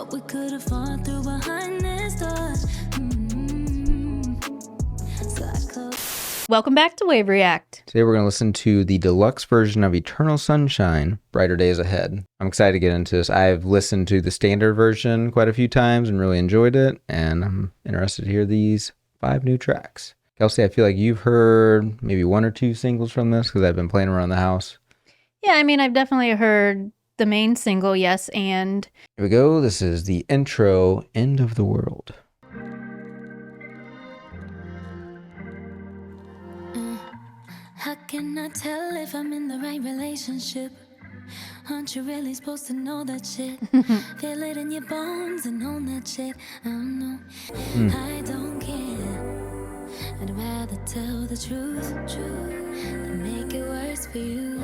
what we could have fought through behind this doors. So I close. Welcome back to Wave React. Today we're going to listen to the deluxe version of Eternal Sunshine, Brighter Days Ahead. I'm excited to get into this. I've listened to the standard version quite a few times and really enjoyed it, and I'm interested to hear these 5 new tracks. Kelsey, I feel like you've heard maybe 1 or 2 singles from this because I've been playing around the house. Yeah, I mean, I've definitely heard the main single, yes, and... Here we go. This is the intro, End of the World. How can I tell if I'm in the right relationship? Aren't you really supposed to know that shit? Feel it in your bones and own that shit. I don't know. I don't care. I'd rather tell the truth than make it worse for you.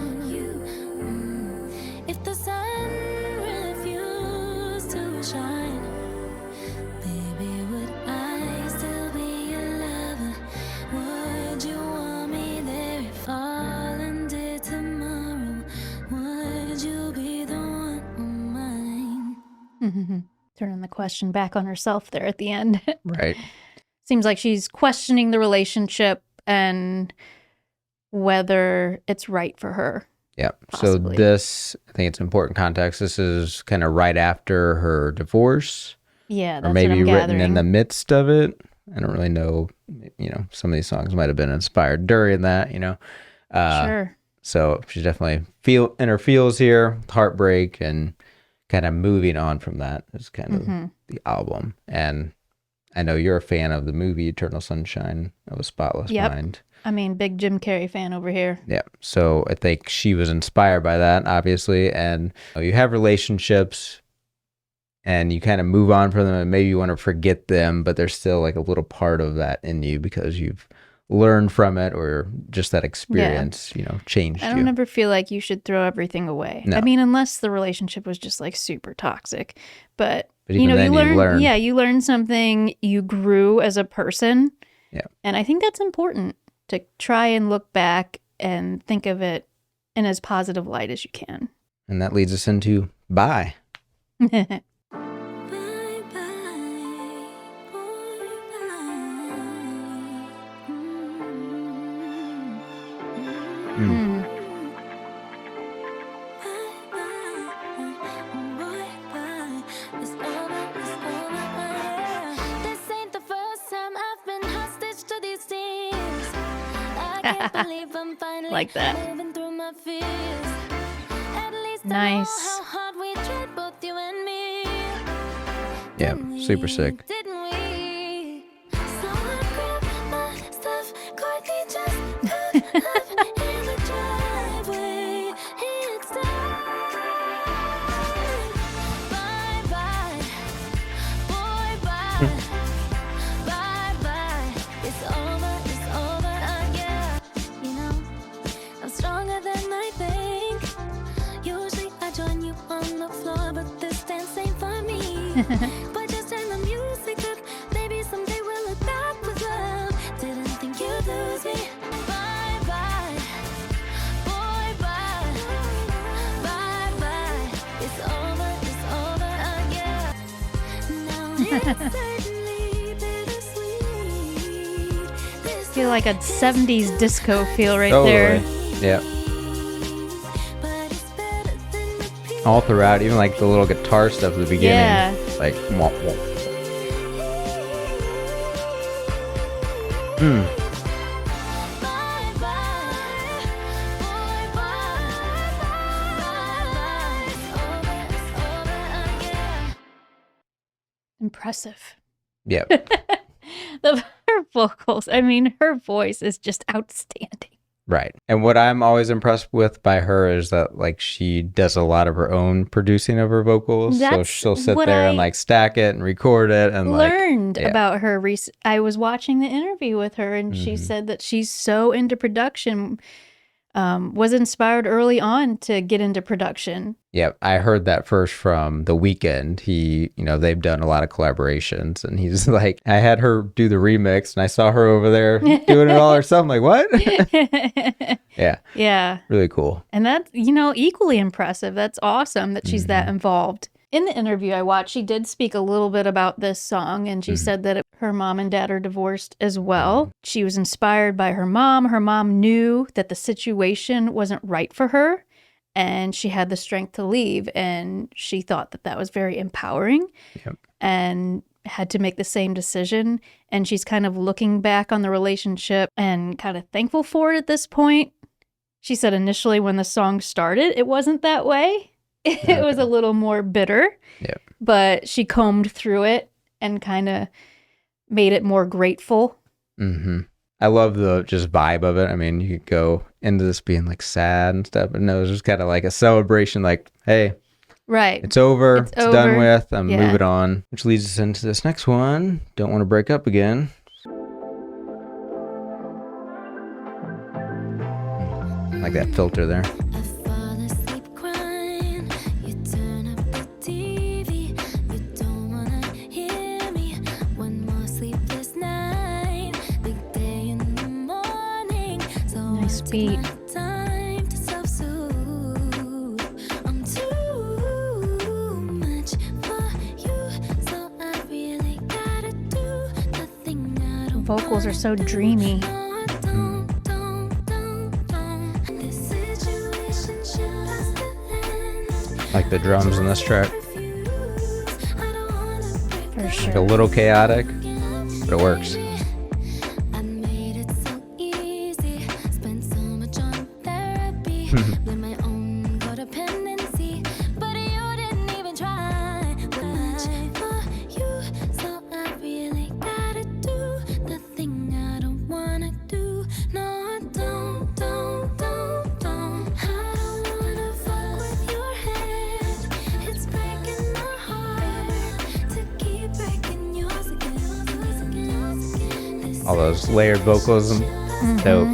If the sun refused to shine, baby, would I still be your lover? Would you want me there if all ended tomorrow? Would you be the one on mine? Turning the question back on herself there at the end. Right. Seems like she's questioning the relationship and whether it's right for her. Yeah. Possibly. So this, I think it's important context. This is kind of right after her divorce. Yeah, that's or maybe what I'm written gathering. in the midst of it. I don't really know. You know, some of these songs might have been inspired during that, you know. Sure. So she's definitely in her feels here, heartbreak, and kind of moving on from that is kind of the album. And I know you're a fan of the movie Eternal Sunshine of a Spotless Mind. I mean, big Jim Carrey fan over here. Yeah. So I think she was inspired by that, obviously. And you have relationships and you kind of move on from them and maybe you want to forget them, but there's still like a little part of that in you because you've learned from it or just that experience, you know, changed I you. don't ever feel like you should throw everything away. No. I mean, unless the relationship was just like super toxic. But even you know, then you learn. Yeah, you learn something, you grew as a person. Yeah. And I think that's important to try and look back and think of it in as positive light as you can. And that leads us into Bye. Bye bye, boy, bye. It's over, yeah. This ain't the first time I've been hostage to these tears. I can't believe I'm finally Like that. living through my fears. At least Nice. I know how hard we tried, both you and me. Yeah, super sick. Didn't we? So I grabbed my stuff, quietly just put up in the driveway. It's time. Bye bye, boy, bye. Bye bye. It's over, yeah. You know, I'm stronger than I think. Usually I join you on the floor, but this dance ain't for me. But just turn the music up. Maybe someday we'll look back with love. Didn't think you'd lose me. Bye bye, boy, bye. Bye bye. It's over, yeah. Now it's certainly bittersweet. This Feel like a 70s disco feel right Totally. there. Yeah. but it's better than the peace. All throughout, even like the little guitar stuff at the beginning. Yeah. Like, womp, womp. Bye bye, boy, bye. It's over, yeah. Impressive. Yeah. Her vocals, I mean, her voice is just outstanding. Right. And what I'm always impressed with by her is that like she does a lot of her own producing of her vocals. So That's she'll sit what there I and like stack it and record it and Learned yeah. about her. I was watching the interview with her and she said that she's so into production, was inspired early on to get into production. Yeah, I heard that first from The Weeknd. He, you know, they've done a lot of collaborations and he's like, I had her do the remix and I saw her over there doing it all herself. I'm like, what? Yeah, Yeah. really cool. And that's, you know, equally impressive. That's awesome that she's that involved In the interview I watched, she did speak a little bit about this song, and she said that her mom and dad are divorced as well. She was inspired by her mom. Her mom knew that the situation wasn't right for her, and she had the strength to leave, and she thought that that was very empowering and had to make the same decision. And she's kind of looking back on the relationship and kind of thankful for it at this point. She said initially when the song started, it wasn't that way. It was a little more bitter, but she combed through it and kind of made it more grateful. I love the just vibe of it. I mean, you could go into this being like sad and stuff, but no, it was just kind of like a celebration, like, hey, it's over, it's done with, I'm moving on, which leads us into this next one. Don't want to break up again. Like that filter there. Beat. Vocals are so dreamy. Like the drums in this track. For sure. Like a little chaotic, but it works. All those layered vocals and dope.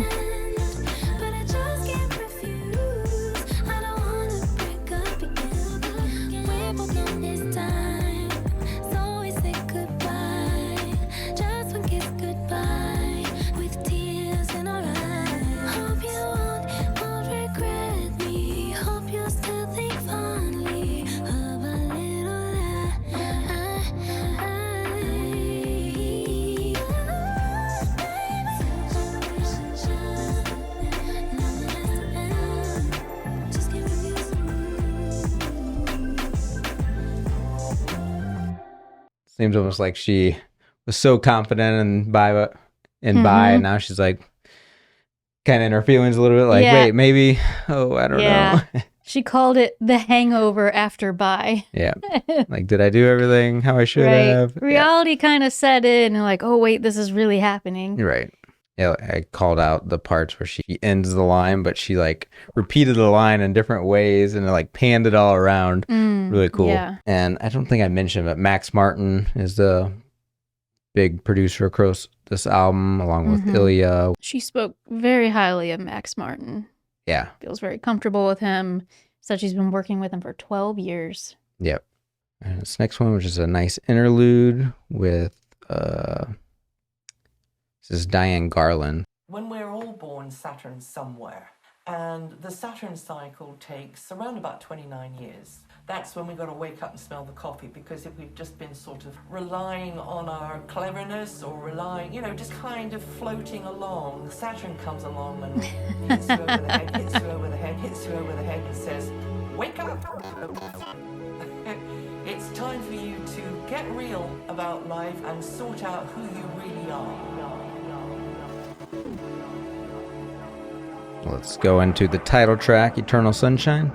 Seems almost like she was so confident and and now she's like kind of in her feelings a little bit, like, wait, maybe, I don't know. She called it the hangover after bye. Like, did I do everything how I should have? Reality kind of set in and like, oh wait, this is really happening. Right. Yeah, I called out the parts where she ends the line, but she like repeated the line in different ways and like panned it all around. Really cool. And I don't think I mentioned, but Max Martin is the big producer across this album, along with Ilya. She spoke very highly of Max Martin. Feels very comfortable with him. Said she's been working with him for 12 years. And this next one, which is a nice interlude with this is Diane Garland. When we're all born, Saturn's somewhere. And the Saturn cycle takes around about 29 years. That's when we've got to wake up and smell the coffee, because if we've just been sort of relying on our cleverness or relying, just kind of floating along, Saturn comes along and hits you over the head, hits you over the head, hits you over the head and says, wake up! It's time for you to get real about life and sort out who you really are. Let's go into the title track, Eternal Sunshine.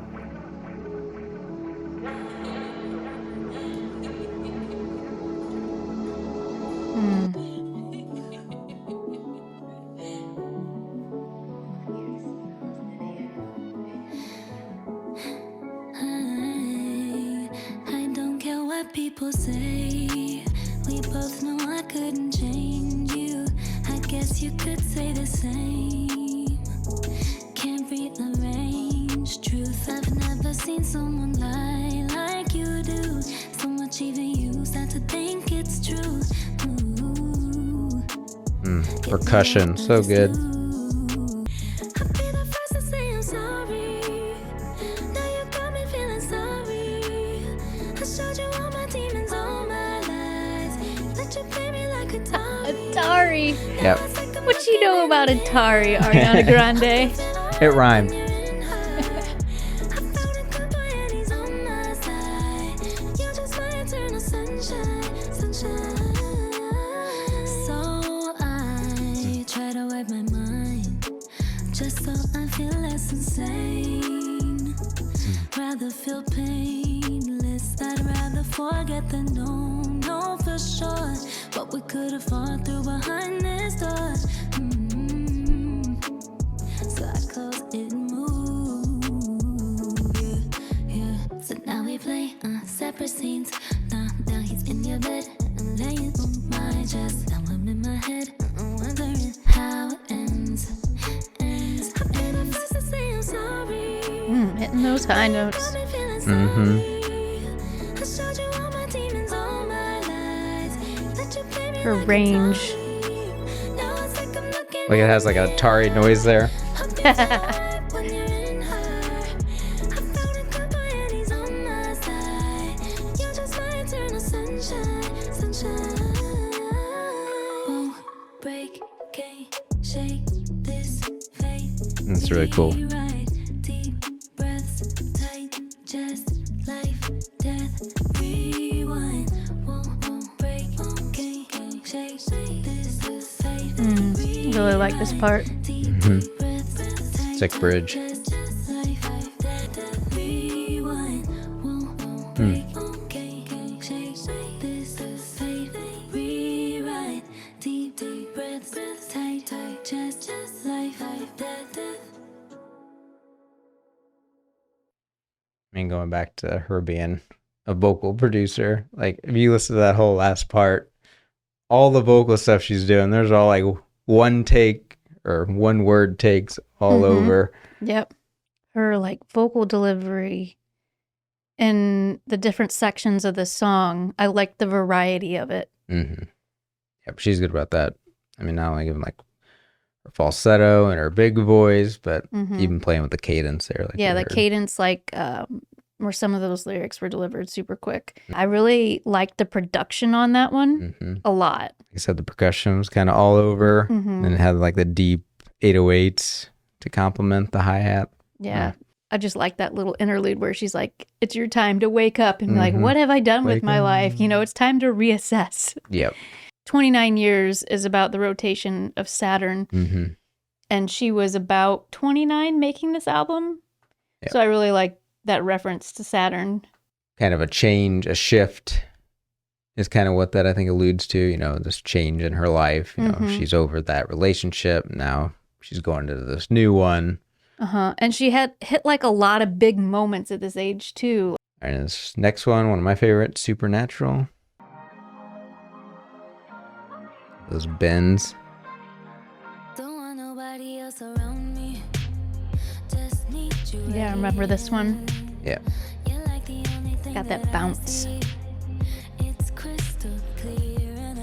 I don't care what people say. We both know I couldn't change you. I guess you could say the same. Can't rearrange truth. I've never seen someone lie like you do. So much even you start to think it's true. Percussion, so good. I'll be the first to say I'm sorry. Now you got me feeling sorry. I showed you all my demons, all my lies. Let you play me like Atari. Yep. What you know about Atari, Ariana Grande? It rhymed. So I try to wipe my mind, just so I feel less insane. Rather feel painless, I'd rather forget the no for sure. What we could have fought through behind this door. So I close it and move, yeah. So now we play separate scenes. Now he's in your bed, I'm laying on my chest. Now I'm in my head, wondering how it ends. I've been a first to say I'm sorry. Hitting those high notes. Mm-hmm. I showed you all my demons, all my lies. Let you play me Her like range. Atari. Now it's like I'm looking Like it has like an Atari noise there. when you're in high. I found a good boy and he's on my side. You're just my eternal sunshine. Won't break, can't shake this faith. That's really cool. Rewrite, deep breaths, tight chest, life, death, rewind. Won't break, can't shake this faith. Really like this part. Sick bridge. I mean, going back to her being a vocal producer, like if you listen to that whole last part, all the vocal stuff she's doing, there's all like one take or one word takes all over. Yep. Her like vocal delivery in the different sections of the song, I like the variety of it. Mm-hmm. Yep, she's good about that. I mean, not only giving like her falsetto and her big voice, but even playing with the cadence there. Like Yeah, we the heard. cadence, like where some of those lyrics were delivered super quick. I really liked the production on that one a lot. Like I said, the percussion was kind of all over, and it had like the deep 808s to complement the hi-hat. Yeah. I just like that little interlude where she's like, it's your time to wake up and be like, what have I done with my life? You know, it's time to reassess. Yep. 29 years is about the rotation of Saturn. And she was about 29 making this album. Yep. So I really like that reference to Saturn. Kind of a change, a shift is kind of what that I think alludes to, you know, this change in her life. You know, she's over that relationship. Now she's going to this new one. And she had hit like a lot of big moments at this age too. And this next one of my favorites, Supernatural. Those bends. Don't want nobody else around me. Just need you. Yeah, I remember this one. Yeah. You're like the only thing Got that bounce. it's crystal clear and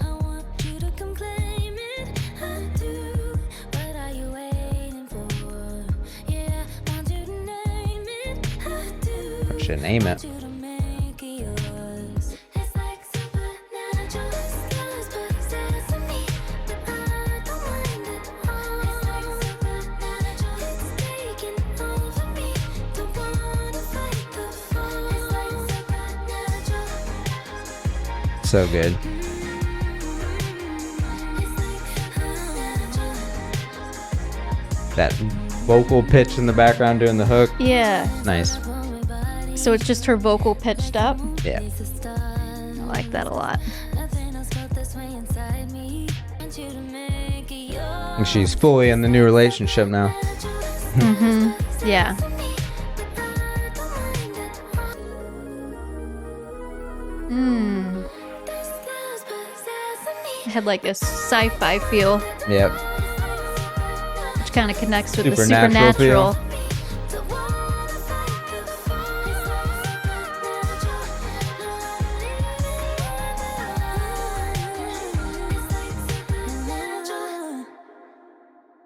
I want you to come claim it. I do. What are you waiting for? Yeah, want you to name it. I do. Should name it. Want you to make it yours. It's like supernatural. Stars possess me, but I don't mind it all. It's like supernatural. It's taking over me. Don't wanna fight the fall. It's like supernatural. So good. That vocal pitch in the background doing the hook. Yeah. Nice. So it's just her vocal pitched up. Yeah. I like that a lot. And she's fully in the new relationship now. Yeah. It had like a sci-fi feel, Yep. which kind of connects with the Supernatural feel. supernatural.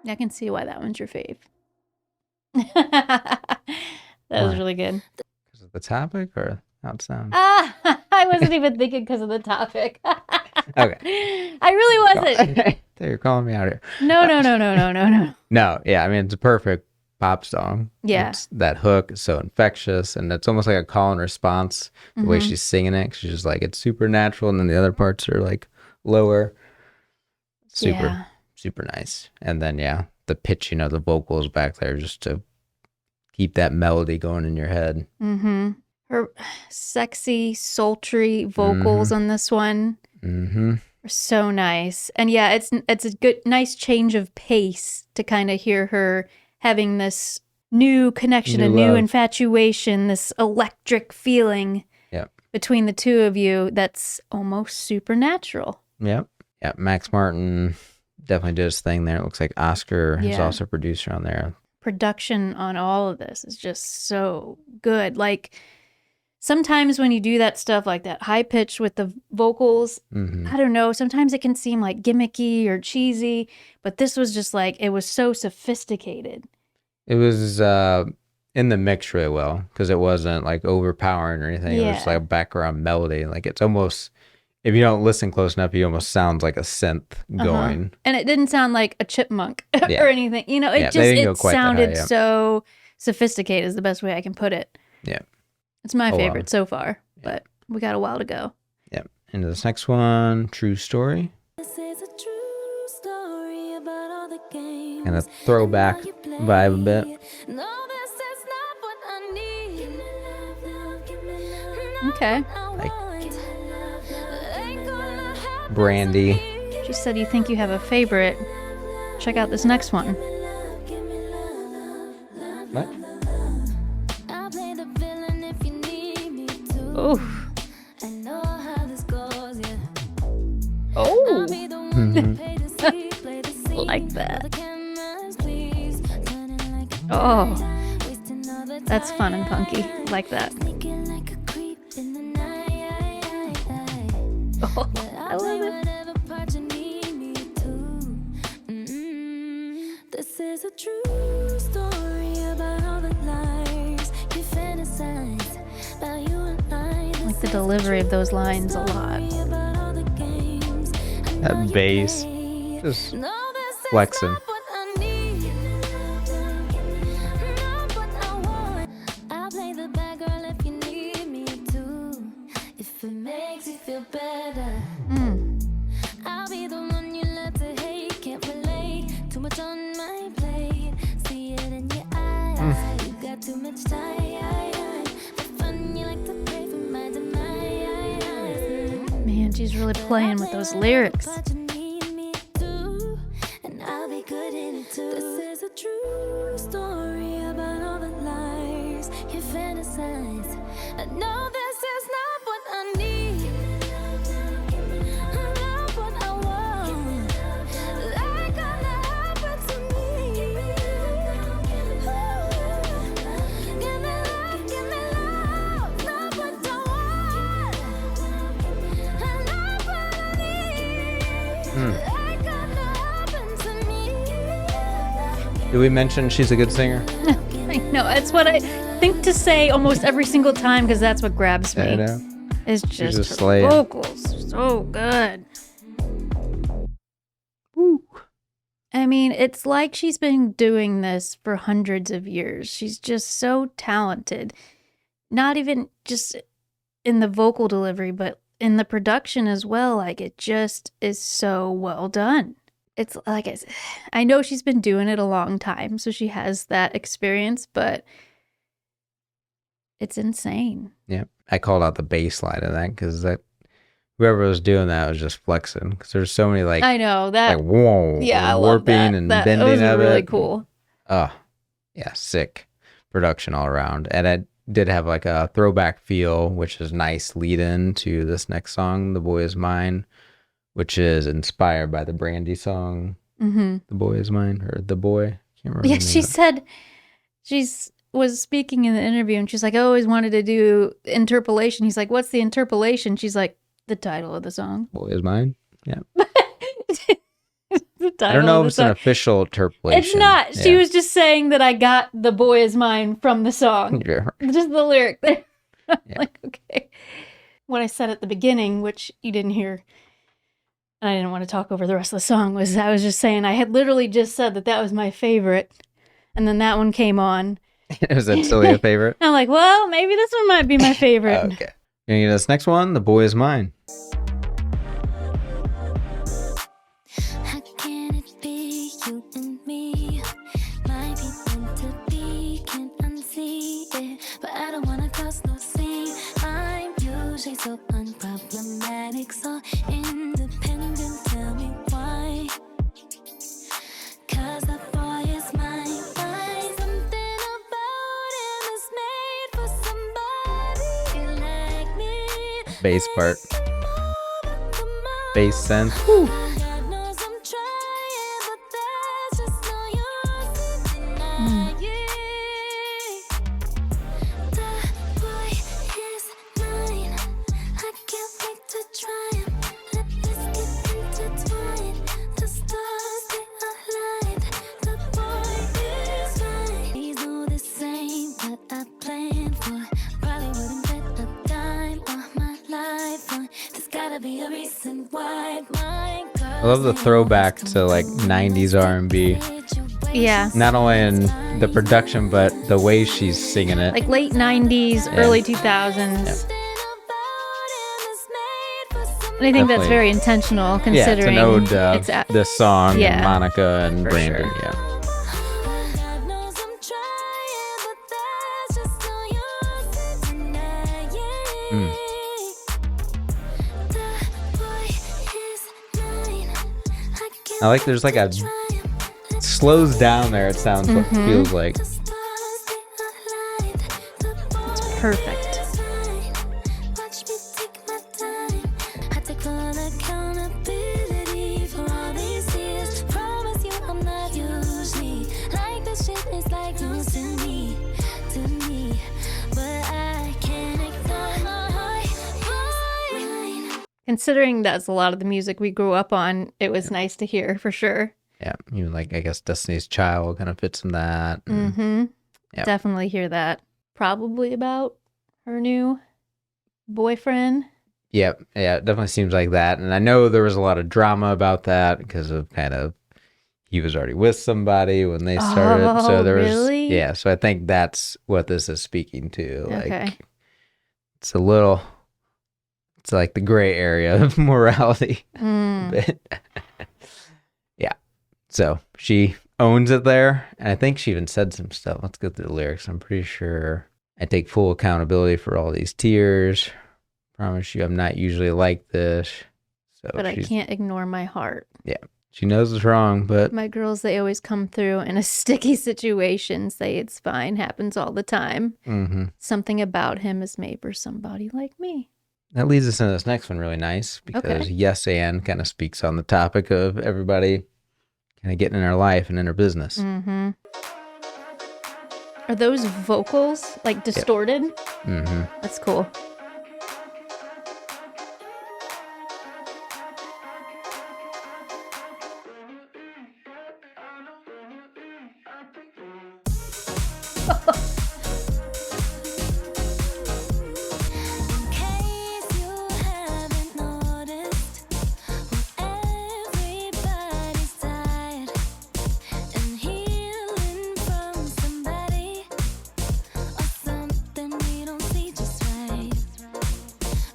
I can see why that one's your fave. That was Why? really good. Because of the topic, or How it sounds. I wasn't even thinking because of the topic. Okay. I really wasn't. You're calling me out here. No. No, yeah, I mean, it's a perfect pop song. Yeah. That hook is so infectious, and it's almost like a call and response, the way she's singing it. She's just like, it's super natural, and then the other parts are like lower. Super nice. And then, yeah, the pitching of the vocals back there just to keep that melody going in your head. Mm-hmm. Her sexy, sultry vocals on this one are so nice. And yeah, it's a nice change of pace to kind of hear her having this new connection, a new infatuation, this electric feeling between the two of you that's almost supernatural. Yep. Yeah, Max Martin definitely did his thing there. It looks like Oscar is also a producer on there. Production on all of this is just so good. Like, sometimes when you do that stuff like that, high pitch with the vocals, I don't know, sometimes it can seem like gimmicky or cheesy, but this was just like, it was so sophisticated. It was in the mix really well, because it wasn't like overpowering or anything. It was just like a background melody. Like, it's almost, if you don't listen close enough, it almost sounds like a synth going. And it didn't sound like a chipmunk or anything. You know, it sounded so sophisticated is the best way I can put it. Yeah. It's my favorite so far, but we got a while to go. Yep. Into this next one, True Story. This is a true story about all the games. Kind of throwback vibe a bit. No, this is not what I need. Give me love, give me love. Okay. Like Brandy. She said you think you have a favorite. Check out this next one. What? I'll play the villain if you need me to. Oh. I know how this goes, yeah. Oh. I'll be the one that pay to see, play the scene. Like that. All the cameras, please. Turning like a Oh. wasting all the That's fun and time. funky. Like that. Sneaking like a creep in the night. Oh, But I I'll play love it. whatever part you need me to. This is a true story about all the lies you fantasize about you and I. Like the delivery of those lines a lot. That bass. Just flexing. I'll play the bad girl if you need me to. If it makes you feel better, I'll be the one you love to hate. Can't relate, too much on my plate. See it in your eyes, you got too much time. For fun, you like to pray for my demise. Man, she's really playing with those lyrics. But you need me to, and I'll be good in it too. This is a true story about all the lies you fantasize. I know this is not what I need. Not what I want. Like gonna happen to me. Give me love, not what I want. And not what I need. Like gonna happen to me. Did we mention she's a good singer? I know. It's what I think to say almost every single time because that's what grabs me. I know. It's just just her slaying. vocals. So good. Woo. I mean, it's like she's been doing this for hundreds of years. She's just so talented. Not even just in the vocal delivery, but in the production as well. Like, it just is so well done. It's like, I know she's been doing it a long time, so she has that experience, but it's insane. Yeah. I called out the bass line of that because that whoever was doing that was just flexing, because there's so many like I know that. like whoa, Yeah, I love warping that. and That bending was of really it. cool. Oh, yeah, sick production all around. And it did have like a throwback feel, which is nice lead in to this next song, The Boy Is Mine, which is inspired by the Brandy song, The Boy Is Mine, or The Boy. Can't remember. Yeah, the name she of it. said was speaking in the interview and she's like, I always wanted to do interpolation. He's like, what's the interpolation? She's like, the title of the song. Boy Is Mine. Yeah. The title I don't know of if the it's an song. official interpolation. It's not. She Yeah. was just saying that I got The Boy Is Mine from the song. Yeah. Just the lyric there. Yeah. Like, okay. what I said at the beginning, which you didn't hear, and I didn't want to talk over the rest of the song, was I was just saying I had literally just said that was my favorite, and then that one came on. Was that still your favorite? I'm like, well, maybe this one might be my favorite. Okay. Gonna get this next one, The Boy Is Mine. How can it be you and me? Might be meant to be, can't unsee it. But I don't wanna cause no scene. I'm usually so unproblematic, so independent. Tell me why. Cause the boy is mine. Something about him is made for somebody like me. Bass part. Bass sense. God knows I'm trying, but there's just no use in denying. The boy is mine. I can't wait to try him. Let's get intertwined. The stars, they aligned. The boy is mine. He's all the same, what I planned for. Probably wouldn't bet a dime on my life on. There's gotta be a reason why my girl. I love the throwback to like 90s R&B. Yeah. Not only in the production, but the way she's singing it. Like late 90s, early 2000s. And I think that's Definitely. very intentional Yeah, it's considering an ode to it's at- this song Yeah, and Monica and for Brandon. sure. Yeah. God knows I'm trying, but there's just no use in denying. The boy is mine. I like there's like a slows down there. It sounds like feels like. It's perfect. Watch me take my time. I take full accountability for all these years. Promise you I'm not usually like this shit is like news to me. But I can't ignore my heart. Boy. Considering that's a lot of the music we grew up on, it was nice to hear for sure. Yeah, even like I guess Destiny's Child kind of fits in that. and- Mm-hmm. Yep. Definitely hear that. Probably about her new boyfriend. Yep, yeah, it definitely seems like that. And I know there was a lot of drama about that because of kind of he was already with somebody when they started. So Oh, there was really? yeah. So I think that's what this is speaking to. Like Okay. it's a little, it's like the gray area of morality. Mm. But yeah, so she owns it there, and I think she even said some stuff. Let's go through the lyrics. I'm pretty sure I take full accountability for all these tears. Promise you, I'm not usually like this. So But I she's- can't ignore my heart. She knows it's wrong, but My girls, they always come through in a sticky situation, say it's fine, happens all the time. mhm. Something about him is made for somebody like me. That leads us into this next one really nice because Yes and kind of speaks on the topic of everybody kind of getting in her life and in her business. Mm-hmm. Are those vocals like distorted? Mm-hmm. That's cool. In case you haven't noticed, everybody's tired and healing from somebody or something we don't see just right.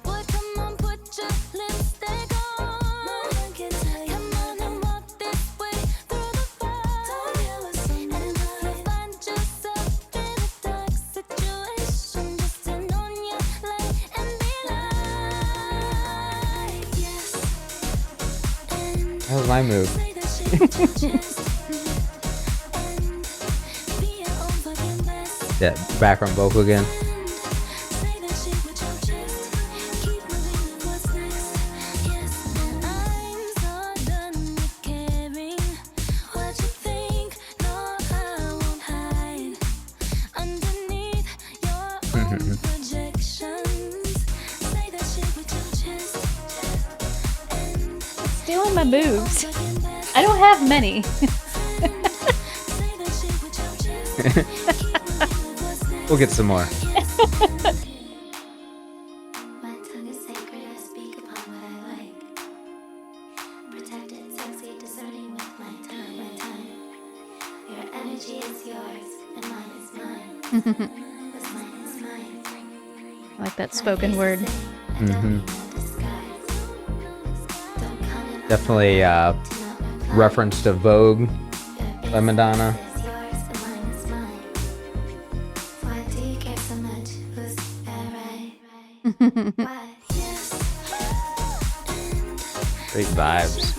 Boy, come on, put your lipstick on. No one can tell you. Come on and walk this way through the fire. Don't give us some. And if you find yourself in a dark situation, just turn on your light and be like, yes. And That was my move. say that shit with your chest. And be your own fucking best. That background vocal again. Say that shit with your chest. Keep moving to what's next. Yes, I'm so done with caring what you think. No, I won't hide underneath your own projections. Say that shit with your chest. And Stealing my boobs. fucking best. I don't have many. Say that shit with your chest. Keep moving to what's next. We'll get some more. My tongue is saying is yours and mine is mine. What's mine is mine. I like that spoken word. Definitely reference to Vogue by Madonna. Great vibes.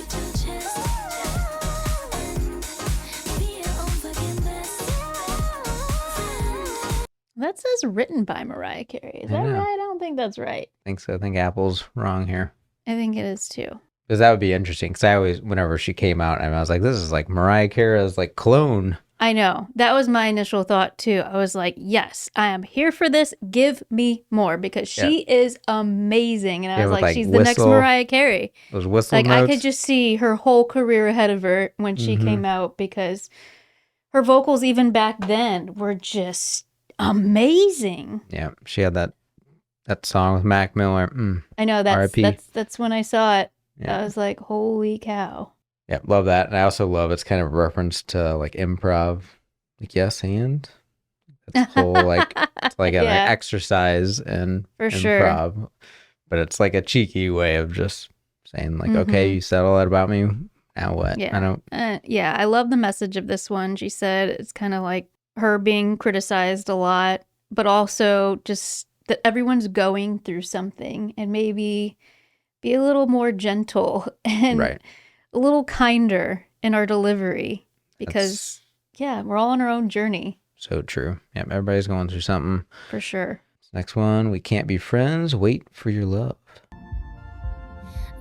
That says written by Mariah Carey. Is that I know. right? I don't think that's right. I think so. I think Apple's wrong here. I think it is too. Because that would be interesting. Because I always, whenever she came out, I was like, this is like Mariah Carey's like clone. I know. That was my initial thought too. I was like, yes, I am here for this. Give me more because she is amazing. And I was with, like, she's the next Mariah Carey. Those whistle Like notes. I could just see her whole career ahead of her when she came out because her vocals even back then were just amazing. Yeah, she had that song with Mac Miller. I know R.I.P. that's when I saw it. Yeah. I was like, holy cow. Yeah, love that. And I also love it's kind of a reference to like improv. Like yes and. That's whole like it's like an exercise and For improv. sure. But it's like a cheeky way of just saying like, okay, you said all that about me. Now what? Yeah. I don't Yeah, I love the message of this one. She said it's kind of like her being criticized a lot, but also just that everyone's going through something and maybe be a little more gentle and right. a little kinder in our delivery because, we're all on our own journey. So true. Yeah, everybody's going through something. For sure. Next one, we can't be friends. Wait for your love.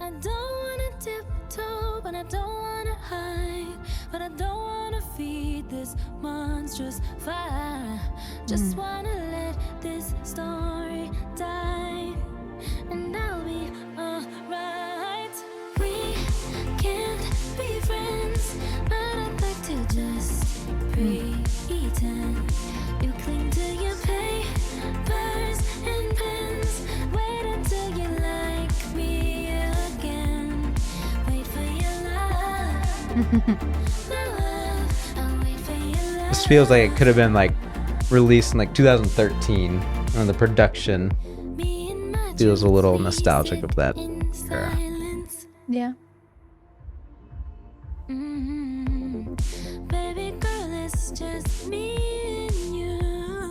I don't wanna tiptoe, but I don't wanna hide. But I don't wanna feed this monstrous fire. Just wanna let this story die, and I'll be alright. We can't be friends, but I'd like to just pretend. You cling to your papers and pens. Wait until you like me again. Wait for your love. I'll wait for your love. This feels like it could have been like released in like 2013 on the production. Feels a little nostalgic of that era. Yeah. Baby girl, it's just me and you.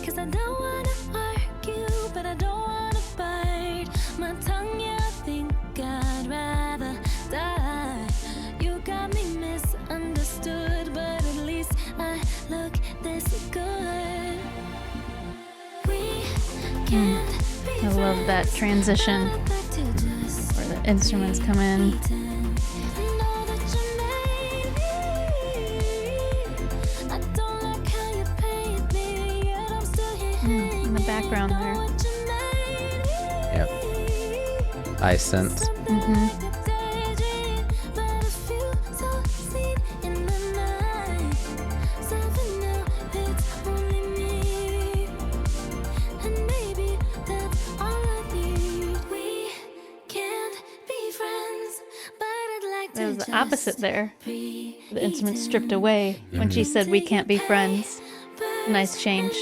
'Cause I don't wanna argue, but I don't wanna bite my tongue. Yeah, I think I'd rather die. You got me misunderstood, but at least I look this good. We can't be I love that transition where the instruments come in. In the background there. Yep. I sense. There was the opposite there. The instruments stripped away when she said we can't be friends. Nice change.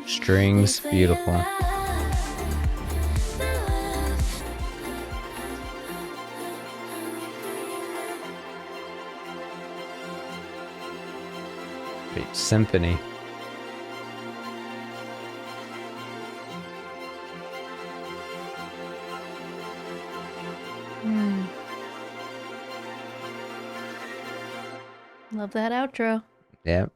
Strings, beautiful. Great symphony. Love that outro. Yep.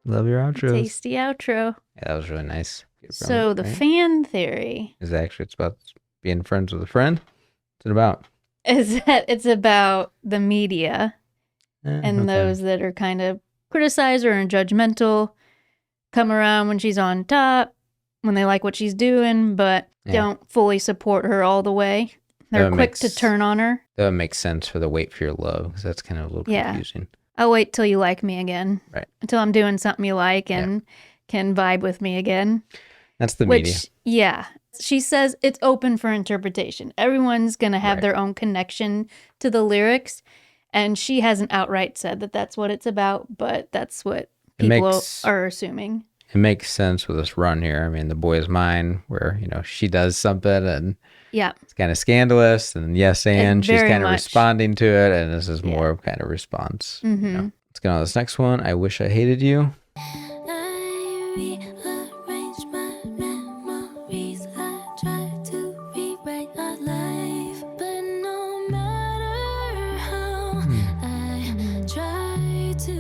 Love your outros. Tasty outro. Yeah, that was really nice. So the fan theory is actually it's about being friends with a friend. What's it about? is that it's about the media and okay. those that are kind of criticize her and judgmental come around when she's on top, when they like what she's doing, but don't fully support her all the way. They're quick to turn on her. That would make sense for the wait for your love, because that's kind of a little confusing. I'll wait till you like me again. Right. Until I'm doing something you like and can vibe with me again. That's the media. Yeah. She says it's open for interpretation. Everyone's going to have Right. their own connection to the lyrics. And she hasn't outright said that that's what it's about, but that's what people are assuming. It makes sense with this run here. I mean, The Boy Is Mine, where, she does something and Yeah. it's kind of scandalous, and yes, and she's very kind of much. responding to it, and this is more of kind of response. Mm-hmm. Let's get on to this next one. I Wish I Hated You. I rearrange my memories. I try to rewrite my life, but no matter how I try to,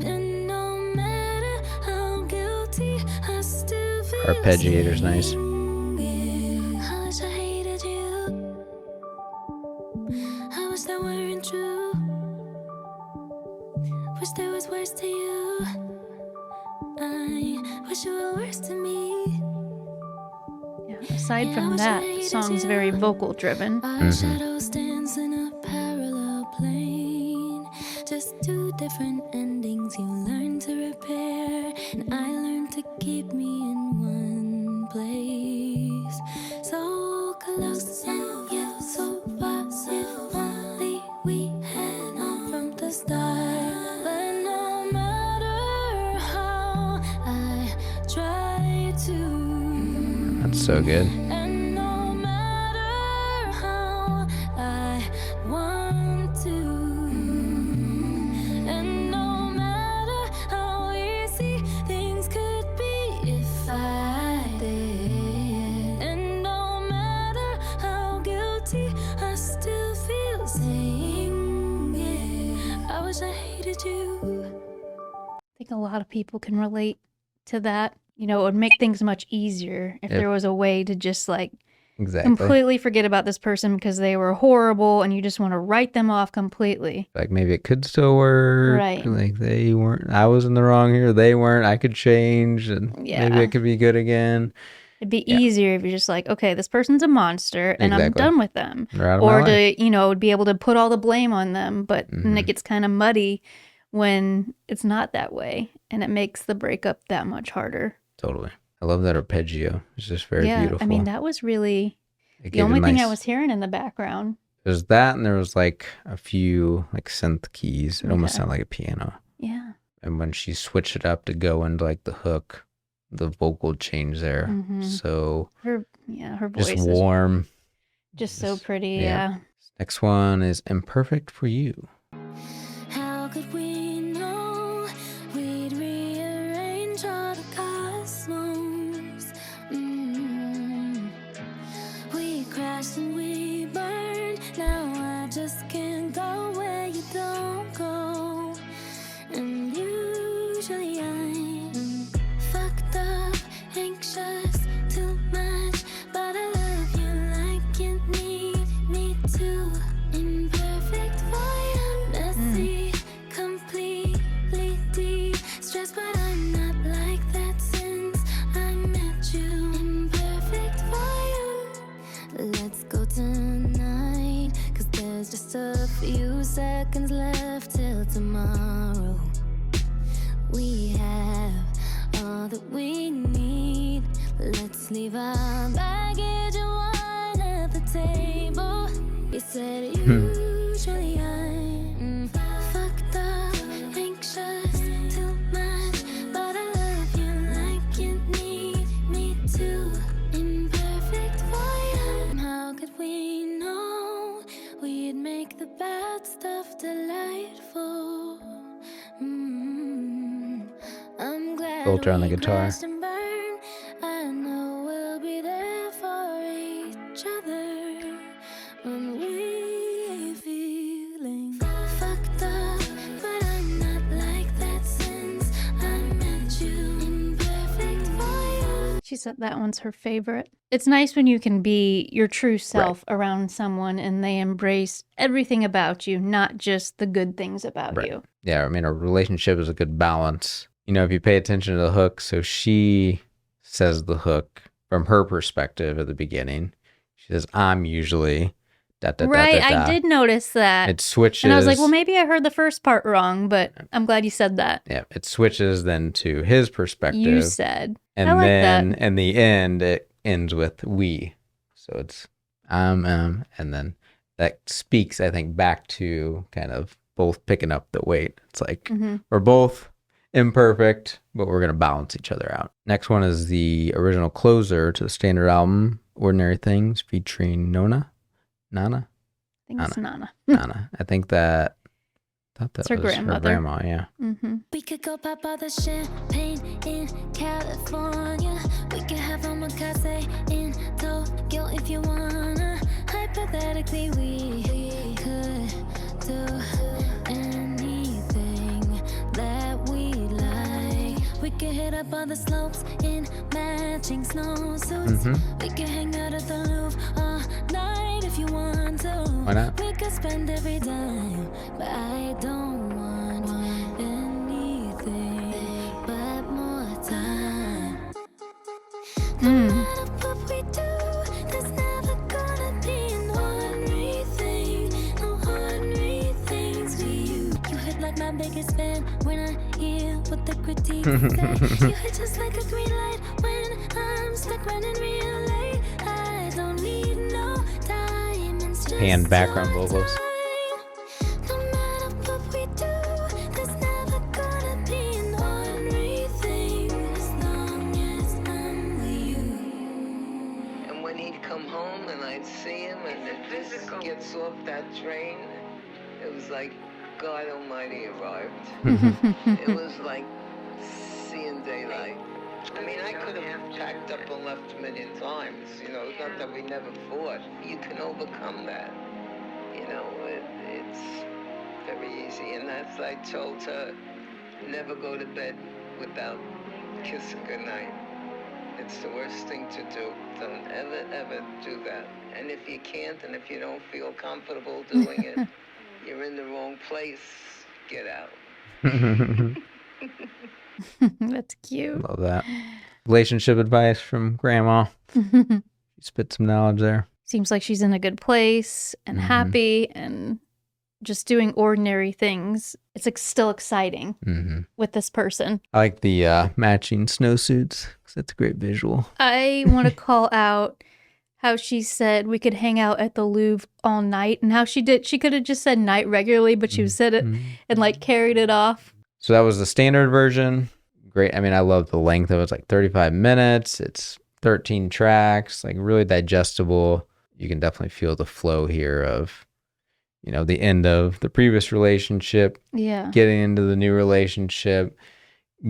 and no matter how guilty, I still feel Arpeggiator's nice. I wish I hated you. I wish that weren't true. Wish there was worse to you. I wish you were worse to me. Yeah. Aside from that, the song's very vocal driven. Our shadows dance in a parallel plane. Just two different endings you learn to repair, and I learned to keep me in one place. So close and yet so far. If only we had known from the start. But no matter how I try to, That's so good. and no matter how I want to, and no matter how easy things could be if I did, and no matter how guilty I still feel saying it. I wish I hated you. I think a lot of people can relate to that. It would make things much easier if there was a way to just Exactly. completely forget about this person because they were horrible and you just want to write them off completely. Like maybe it could still work. Right. Like they weren't, I was in the wrong here. They weren't, I could change and maybe it could be good again. It'd be easier if you're just like, okay, this person's a monster and I'm Exactly. done with them. They're out of my Or life. to, be able to put all the blame on them. But then it gets kind of muddy when it's not that way. And it makes the breakup that much harder. Totally. I love that arpeggio. It's just very beautiful. I mean, that was really It the gave it only a thing I nice- was hearing in the background. There's that, and there was like a few like synth keys. It almost Okay. sounded like a piano. Yeah. And when she switched it up to go into like the hook, the vocal change there. Mhm. So Her voice just is warm. just so Just- pretty. yeah. Yeah. Next one is Imperfect for You. How could we know we'd rearrange all the cosmos? We crashed and we burned. Now I just can't go where you don't go. And usually I'm fucked up, anxious, too much. But I love you like you need me to. Imperfect for you, messy, completely deep. Stressed, but I'm not like that since I met you. Imperfect for you. Let's go tonight, 'cause there's just a few seconds left till tomorrow. We have all that we need. Let's leave our baggage and wine at the table. You said usually I'm fucked up, anxious, too much. But I love you like you need me to. Imperfect for you. How could we know we'd make the bad stuff delightful? I'm glad Filter on the we guitar. crashed and burned. I know we'll be there for each other when we feeling fucked up. But I'm not like that since I met you. Imperfect for you. She said that one's her favorite. It's nice when you can be your true self around someone and they embrace everything about you, not just the good things about you. Yeah, I mean, a relationship is a good balance. If you pay attention to the hook, so she says the hook from her perspective at the beginning. She says, I'm usually, da da Right, da da da. I did notice that. It switches. And I was like, well, maybe I heard the first part wrong, but I'm glad you said that. Yeah, it switches then to his perspective. You said. And I like then that. in the end, it ends with we. So it's and then that speaks, I think, back to kind of both picking up the weight. It's like we're both imperfect, but we're going to balance each other out. Next one is the original closer to the standard album, Ordinary Things, featuring Nonna. I think it's Nonna. Nonna. I thought that It's her was her grandmother. grandma, yeah. We could go pop all the champagne in California. We could have omakase in Tokyo if you wanna. Hypothetically, we could do anything that we like. We could hit up all the slopes in matching snowsuits. We could hang out at the Louvre all night if you want to. Why not? We could spend every dime, but I don't want anything but more time. No matter what we do, there's never gonna be an ordinary thing. No ordinary things for you. You hit like my biggest fan when I hear what the critics say. You hit just like a green light when I'm stuck running real late. I don't need no diamonds, just And background your vocals. time. No matter what we do, there's never gonna be an ordinary thing as long as I'm with you. And when he'd come home and I'd see him and the physical gets off that train, it was like God Almighty arrived. It was like seeing daylight. I mean, I could have packed up and left a million times. You know, it's not that we never fought. You can overcome that. You know, it's very easy. And that's, I told her, never go to bed without kissing goodnight. It's the worst thing to do. Don't ever, ever do that. And if you can't, and if you don't feel comfortable doing it, you're in the wrong place. Get out. That's cute. Love that. Relationship advice from grandma. She spit some knowledge there. Seems like she's in a good place and happy and just doing ordinary things. It's like still exciting with this person. I like the matching snowsuits because that's a great visual. I want to call out how she said we could hang out at the Louvre all night and how she could have just said night regularly, but she said it and like carried it off. So that was the standard version. Great. I mean, I love the length of it. It's like 35 minutes. It's 13 tracks, like really digestible. You can definitely feel the flow here of, you know, the end of the previous relationship, Yeah. getting into the new relationship,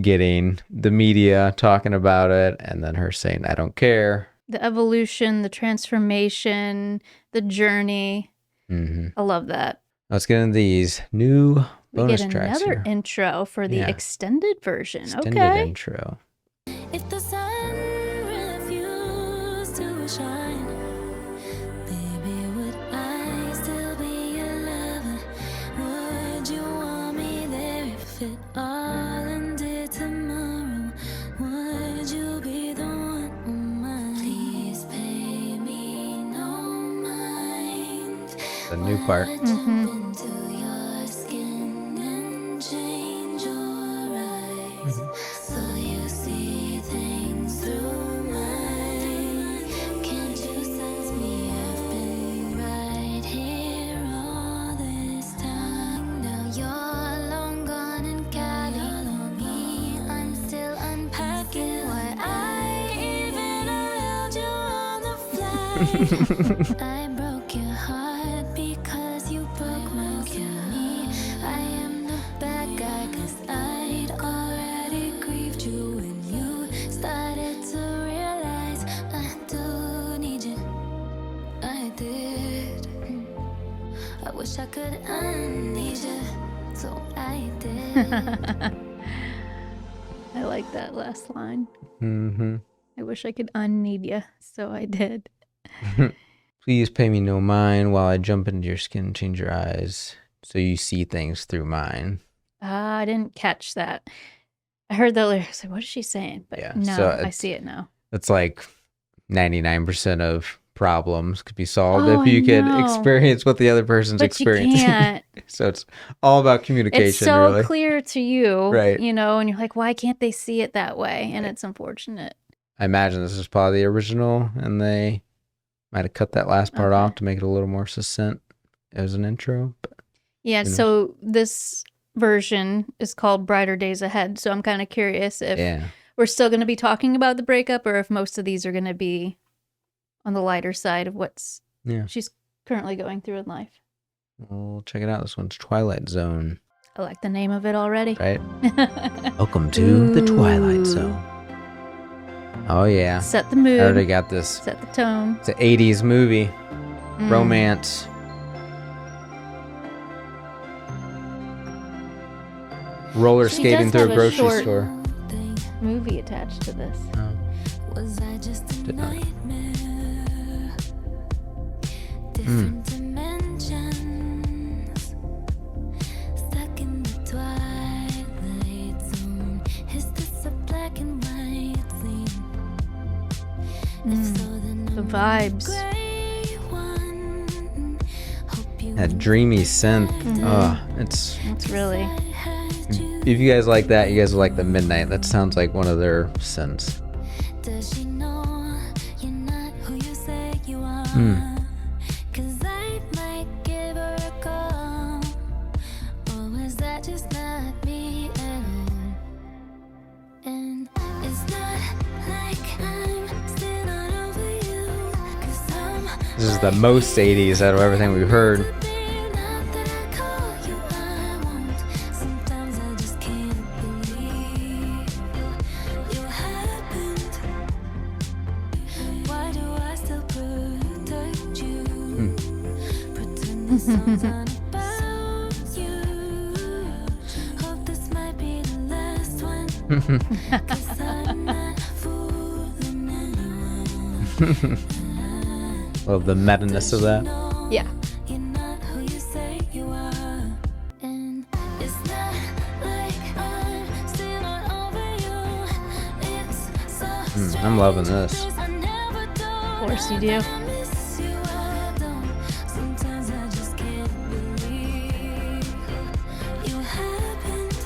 getting the media talking about it, and then her saying, I don't care. The evolution, the transformation, the journey. I love that. Let's get into these new We bonus get tracks another here. intro for the Yeah. extended version. Extended Okay. intro. If the sun refused to shine, baby, would I still be your lover? Would you want me there if it all ended tomorrow? Would you be the one on mine? Please pay me no mind. The new part. Into your skin and change your eyes, so you see things through mine. Can't you sense me? I've been right here all this time. Now you're long gone and Cali. Me, I'm still unpacking. Why I even allowed you on the flight. I broke your heart because you broke my me. I am the bad guy 'cause I'd already grieved you when you started to realize I do need you. I did. I wish I could unneed you, so I did. I like that last line. Mm-hmm. I wish I could unneed you, so I did. Please pay me no mind while I jump into your skin and change your eyes so you see things through mine. I didn't catch that. I heard the lyrics. Like, what is she saying? But Yeah, no, so I it's- see it now. That's like 99% of problems could be solved Oh, if you I could know. experience what the other person's But experiencing. you can't. So it's all about communication, It's so really. clear to you, Right. you know, and you're like, why can't they see it that way? And it's unfortunate. I imagine this is probably the original, and they might have cut that last part Okay. off to make it a little more succinct as an intro. But Yeah, Who knows? so this version is called Brighter Days Ahead. So I'm kind of curious if yeah, we're still going to be talking about the breakup or if most of these are going to be on the lighter side of what's yeah. she's currently going through in life. Well, check it out. This one's Twilight Zone, I like the name of it already. right? Welcome to the Twilight Ooh. Zone. Oh, yeah. Set the I already mood, got this. set the tone. It's an 80s movie. Mm. Romance. Roller She skating does through a have a grocery short- store. Movie attached to this. Oh, Was I just a did not know. nightmare? Different dimensions, stuck in the twilight zone. Is this a black and white scene? If so, then The I'm vibes. gray one. Hope you That dreamy synth. Mhm. Oh, it's. It's really. heard you. If you guys like that, you guys will like the Midnight. That sounds like one of their synths. Does she know you're not who you say you are? Hmm. 'Cause I might give her a call. Or was that just not me at all? And it's not like I'm still not over you. 'Cause I'm This is the most 80s out of everything we've heard. not that I call you, I won't. Sometimes I just can't believe you happened. Why do I still protect you? Pretend this song's not about you. Hope this might be the last one. 'Cause I'm not fooling anyone. Love the meta-ness of that. Yeah. You're not who you say you are. And it's not like I'm still not over you. It's so I'm loving this. I never Of thought course you do. I miss you, I don't. Sometimes I just can't believe you happened.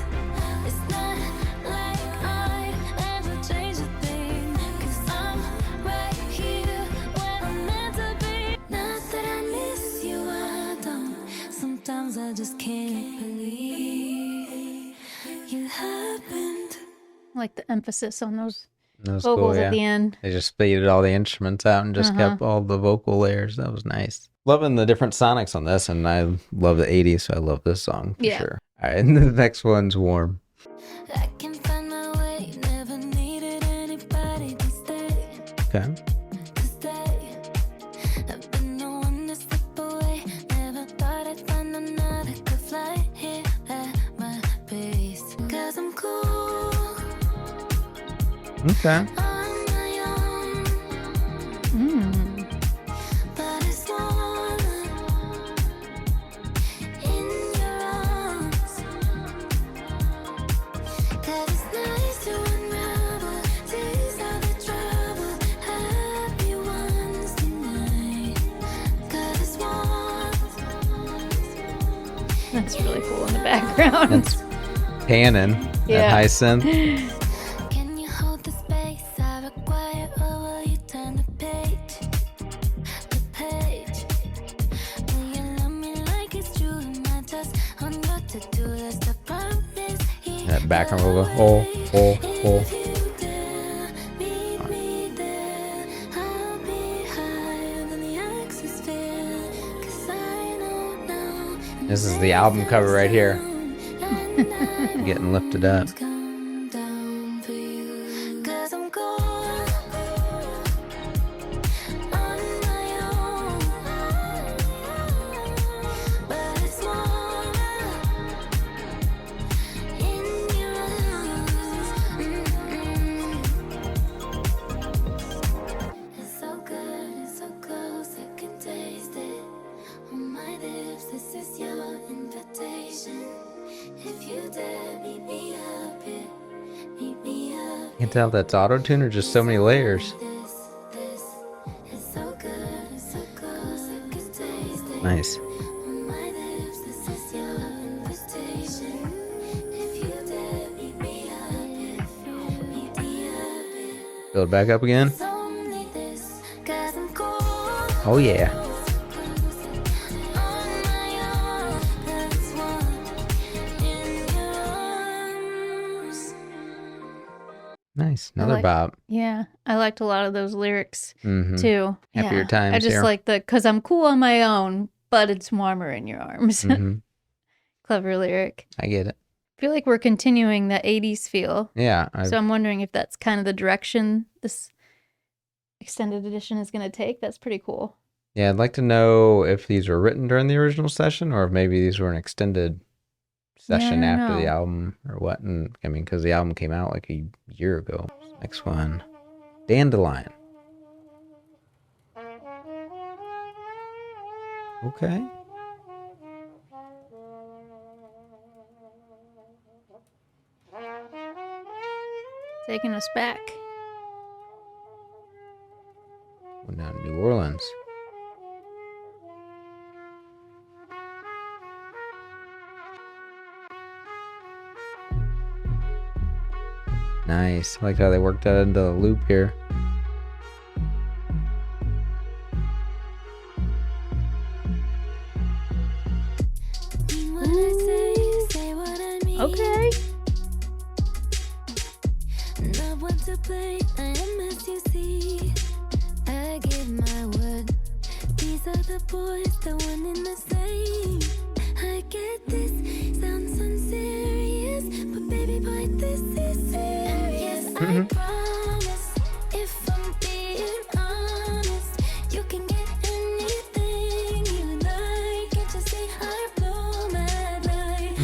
It's not like I'd ever change a thing. 'Cause I'm right here where I'm meant to be. Not that I miss you, I don't. Sometimes I just can't believe you happened. I like the emphasis on those That was vocals cool, yeah. at the end. They just faded all the instruments out and just Uh-huh. kept all the vocal layers. That was nice. Loving the different sonics on this, and I love the 80s, so I love this song for Yeah. sure. All right, and the next one's Warm. I can find my way, never needed anybody to stay. Okay. To stay. I've been the one to slip away. Never thought I'd find another could fly here at my pace. 'Cause I'm cool Okay. on my own, Mm. but it's warm in your arms. 'Cause it's nice to unravel, tease out the trouble, happy ones tonight. 'Cause it's warm. That's really cool in the background. That's Cannon, Yeah. that high synth. Can you hold the space I require, or will you turn the page? The page. Will you love me like it's true? Am I just on your to-do list? I promise. That background vocal. Oh. If you dare meet me there, I'll be higher than the axosphere. 'Cause I know now. This is the album cover right here. And Getting lifted up. come down for you. 'Cause I'm gone on my own, but it's warm in your arms. It's so good, it's so close, I can taste it on my lips. This is your invitation. If you dare meet me up here, meet me up. You can tell that's auto-tune or just so many layers. This is so good, Nice. On my lips, this is your invitation. If you dare meet me up, meet me up. Build back up again. It's only this, 'cause I'm cool. Oh yeah. On my own, that's one in your arms. Nice. Another like- bop. Yeah, I liked a lot of those lyrics Mm-hmm. too. Happier Yeah. times I just here. like the because I'm cool on my own, but it's warmer in your arms. Mm-hmm. Clever lyric. I get it. I feel like we're continuing the 80s feel. Yeah. So I'm wondering if that's kind of the direction this extended edition is going to take. That's pretty cool. Yeah, I'd like to know if these were written during the original session or if maybe these were an extended session I don't after the know. album or what. And I mean, because the album came out like a year ago. Next one, Dandelion. Okay. Taking us back. We're now in New Orleans. Nice. I like how they worked that into the loop here. Mean what I say what I mean. Okay. Not one to play, I am as you see. I give my word. These are the boys, the one in the same. I get this, sounds unserious, but baby boy, this is serious. And yes, I promise, if I'm being honest, you can get anything you like. Can't you see I blow my light?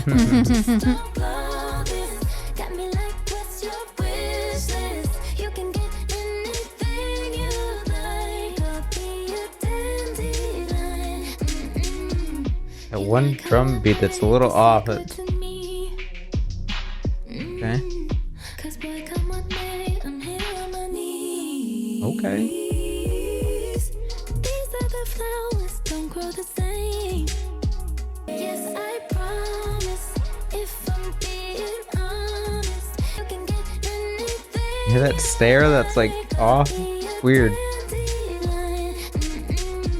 Just don't blow this. Got me like, what's your wish list? You can get anything you like. I'll be your dandelion. That one drum beat that's a little off. Good It, to me. okay. 'Cause boy, come on, babe, I'm here on my knees. Okay. These are the flowers, don't grow the same. Yes, I promise. If I'm being honest, you can get anything. You hear that stare that's like off? Weird.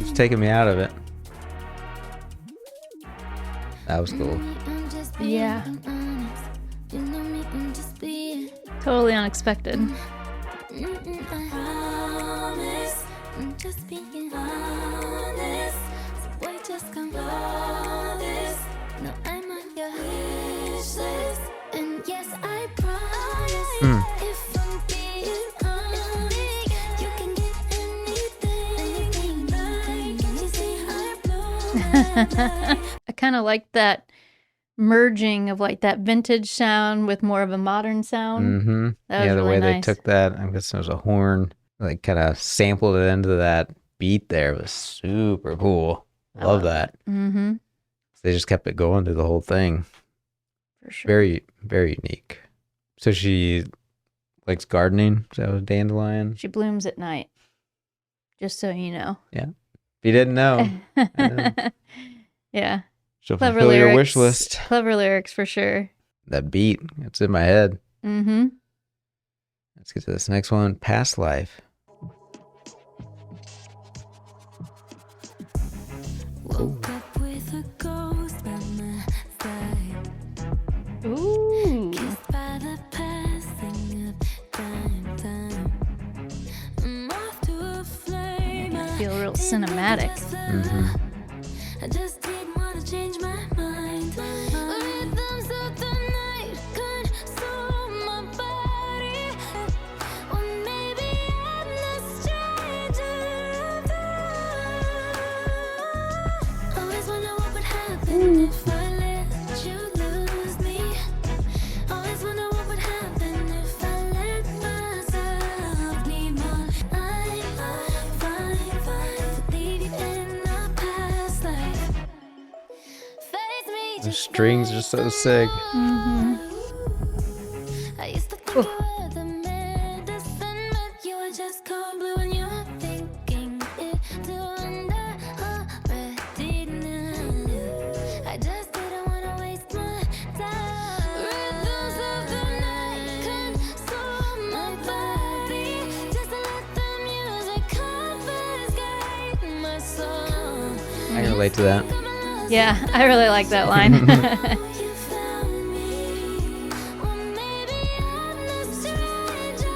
It's taking me out of it. That was cool. Yeah. Totally unexpected. I promise, I'm just being honest. So boy, just come honest. No, I'm on your wish list. And yes, I promise. If I'm being honest, you can get anything you like. Can you see I blow my light? I kind of like that merging of like that vintage sound with more of a modern sound. Mm-hmm. That was Yeah, the really way they nice. took that, I guess it was a horn, like kind of sampled it into that beat there. It was super cool. Love that. Mm-hmm. They just kept it going through the whole thing. For sure. Very, very unique. So she likes gardening. Is that a dandelion? She blooms at night. Just so you know. If you didn't know, know. Yeah. she'll Clever fulfill lyrics. your wish list. Clever lyrics for sure. That beat, it's in my head. Mm-hmm. Let's get to this next one. Past life. Woke up with a ghost by my side. Ooh. Kissed by the passing of time. I'm off to a flame. I Feel real didn't think cinematic. it was Mhm. I just didn't want to change my mind. Rhythms of the night console my body. Or maybe I'm the stranger of dawn. Always wonder what would happen if I let you lose me. Always wonder what would happen if I let myself need more. I'm fine to leave you in a past life. Face me The just strings are so sick. Mm-hmm. I used to think you were the medicine, but you were just cold blue and you're thinking it too. And I already I can relate to that. Yeah, I really like that line. You found me. Well, maybe I'm the stranger.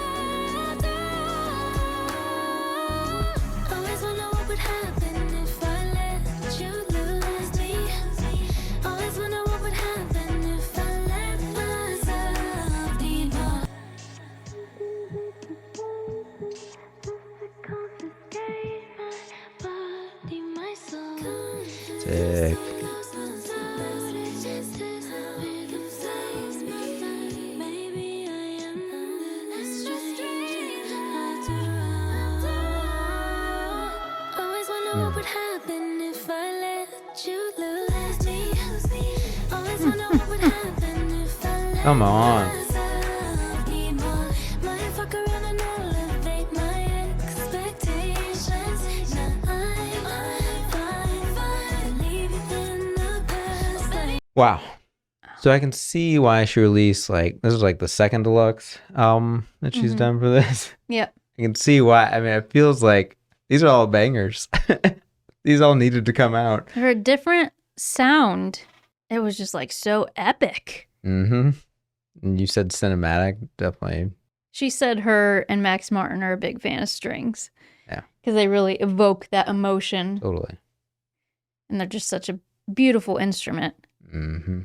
Always wonder what would happen if I let you lose me. Always wonder what would happen if I let myself be more. Confiscate my body, my soul. Sick. Maybe I am the stranger always wonder what would happen if I let you lose me. Always wonder what would happen if I let Come on. myself be more. Might fuck around and elevate my expectations. Now I'm fine. Leave you in the past. Wow. So I can see why she released this is like the second deluxe album that she's done for this. Yep. I can see why. I mean, it feels like these are all bangers. These all needed to come out. They're a different sound. It was just like so epic. Mm-hmm. And you said cinematic, definitely. She said her and Max Martin are a big fan of strings. Yeah. Because they really evoke that emotion. Totally. And they're just such a beautiful instrument. Mm-hmm.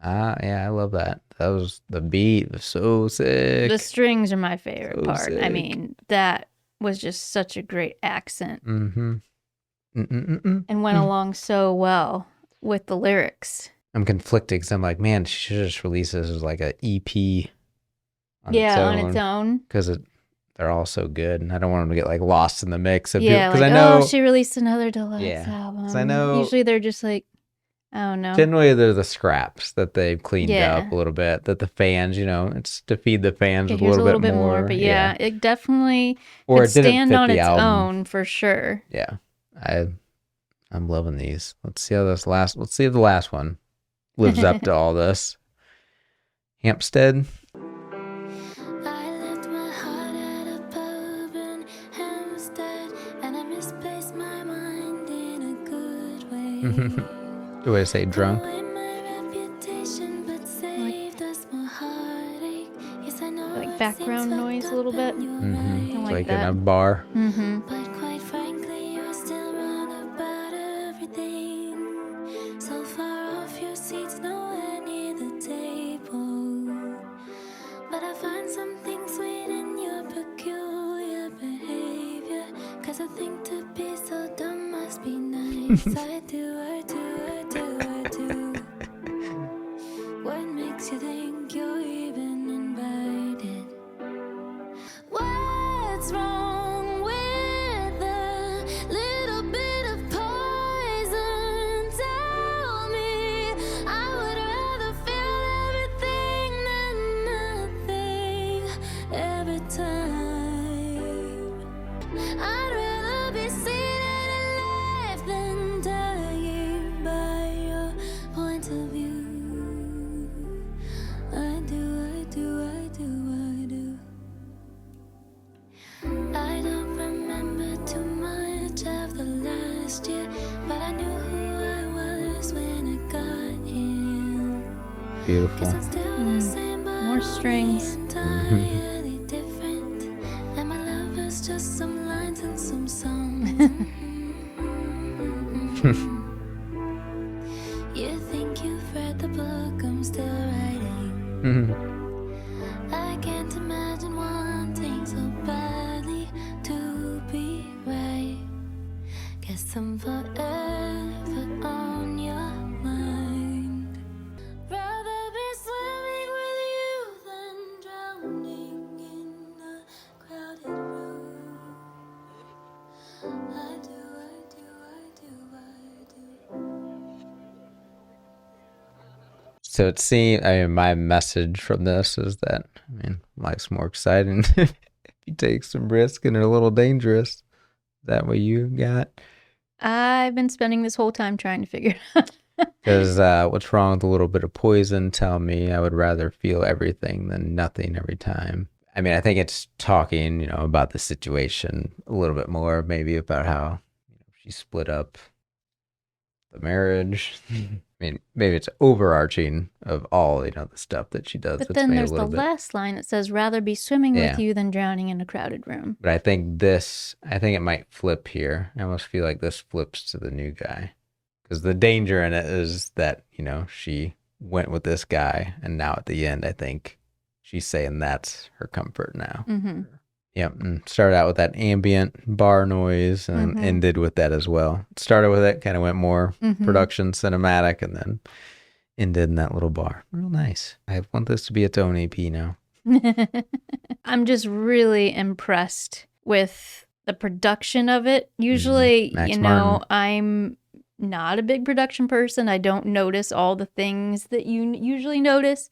Yeah, I love that. That was the beat was so sick. The strings are my favorite So part. I sick. mean, that was just such a great accent Mm-hmm. Mm-mm-mm-mm. and went along so well with the lyrics. I'm conflicted because I'm like, man, she should just release this as like an EP on On its own. because they're all so good, and I don't want them to get like lost in the mix of Yeah, because like, I know she released another deluxe Yeah, 'cause album. I know- Usually they're just like, I don't know. generally they're the scraps that they've cleaned Yeah. up a little bit that the fans, it's to feed the fans Okay, with a here's little bit more. but yeah, it definitely Or could it didn't stand fit on the its album. own for sure. Yeah, I'm loving these. Let's see if the last one lives up to all this. Hampstead. I left my heart at a pub in Hampstead, and I misplaced my mind in a good way. Good way to say drunk. Away my reputation, but saved us more heartache. Yes, I know Like it background seems noise a fucked little up bit. and you're Mm-hmm. right. like Like that. in a bar. Mm-hmm. But quite frankly, you're still wrong about everything. So far off your seats, nowhere near the table. But I find something sweet in your peculiar behavior. 'Cause I think to be so dumb must be nice. I do. What makes you think you're even invited? What's wrong with a little bit of poison? Tell me. I would rather feel everything than nothing every time. I'd rather be seated alive than dying by your point of view. I do. I don't remember too much of the last year, but I knew who I was when I got here. 'Cause Beautiful. I'm still the same, but More strings. entirely different. And my love is just some lines and some songs. You think you've read the book I'm still writing? Mhm. I can't imagine wanting so badly to be right. Guess I'm forever on your mind. Rather be swimming with you than drowning in a crowded room. I do. So it seems, my message from this is that, life's more exciting if you take some risk and are a little dangerous. Is that what you got? I've been spending this whole time trying to figure it out. Because what's wrong with a little bit of poison? Tell me. I would rather feel everything than nothing every time. I think it's talking, about the situation a little bit more, maybe about how she split up the marriage. I mean, maybe it's overarching of all, the stuff that she does. But that's then made there's a the little bit. last line that says, rather be swimming Yeah. with you than drowning in a crowded room. But I think it might flip here. I almost feel like this flips to the new guy. Because the danger in it is that, she went with this guy, and now at the end, I think she's saying that's her comfort now. Mm-hmm. Yep, and started out with that ambient bar noise and Mhm. ended with that as well. Started with it, kind of went more Mhm. production cinematic, and then ended in that little bar. Real nice. I want this to be its own EP now. I'm just really impressed with the production of it. Usually, Max Martin. I'm not a big production person. I don't notice all the things that you usually notice,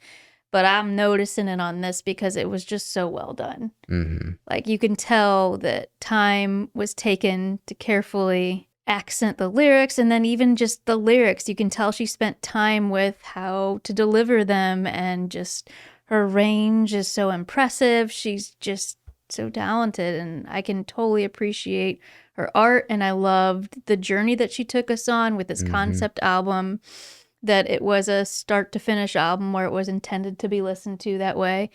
but I'm noticing it on this because it was just so well done. Mm-hmm. Like, you can tell that time was taken to carefully accent the lyrics, and then even just the lyrics, you can tell she spent time with how to deliver them, and just her range is so impressive. She's just so talented, and I can totally appreciate her art, and I loved the journey that she took us on with this concept album, that it was a start to finish album where it was intended to be listened to that way,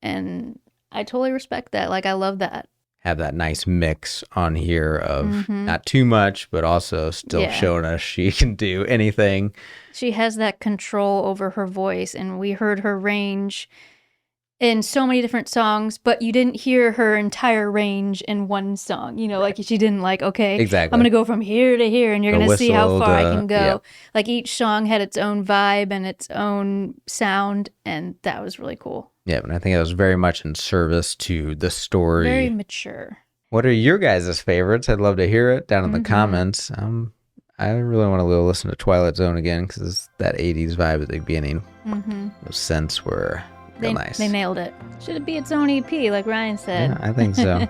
and I totally respect that. Like, I love that. Have that nice mix on here of Mhm. not too much, but also still Yeah. showing us she can do anything. She has that control over her voice, and we heard her range in so many different songs, but you didn't hear her entire range in one song. Like, she didn't okay, Exactly. I'm going to go from here to here, and you're The going to see how whistle, far I can go. yeah. Like, each song had its own vibe and its own sound, and that was really cool. Yeah, and I think it was very much in service to the story. Very mature. What are your guys' favorites? I'd love to hear it down in the comments. I really want to go listen to Twilight Zone again because that 80s vibe at the beginning, those synths were real nice. They nailed it. Should it be its own EP, like Ryan said? Yeah, I think so.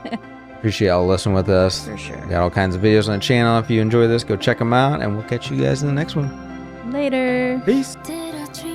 Appreciate y'all listening with us. For sure. We got all kinds of videos on the channel. If you enjoy this, go check them out, and we'll catch you guys in the next one. Later. Peace. Did I dream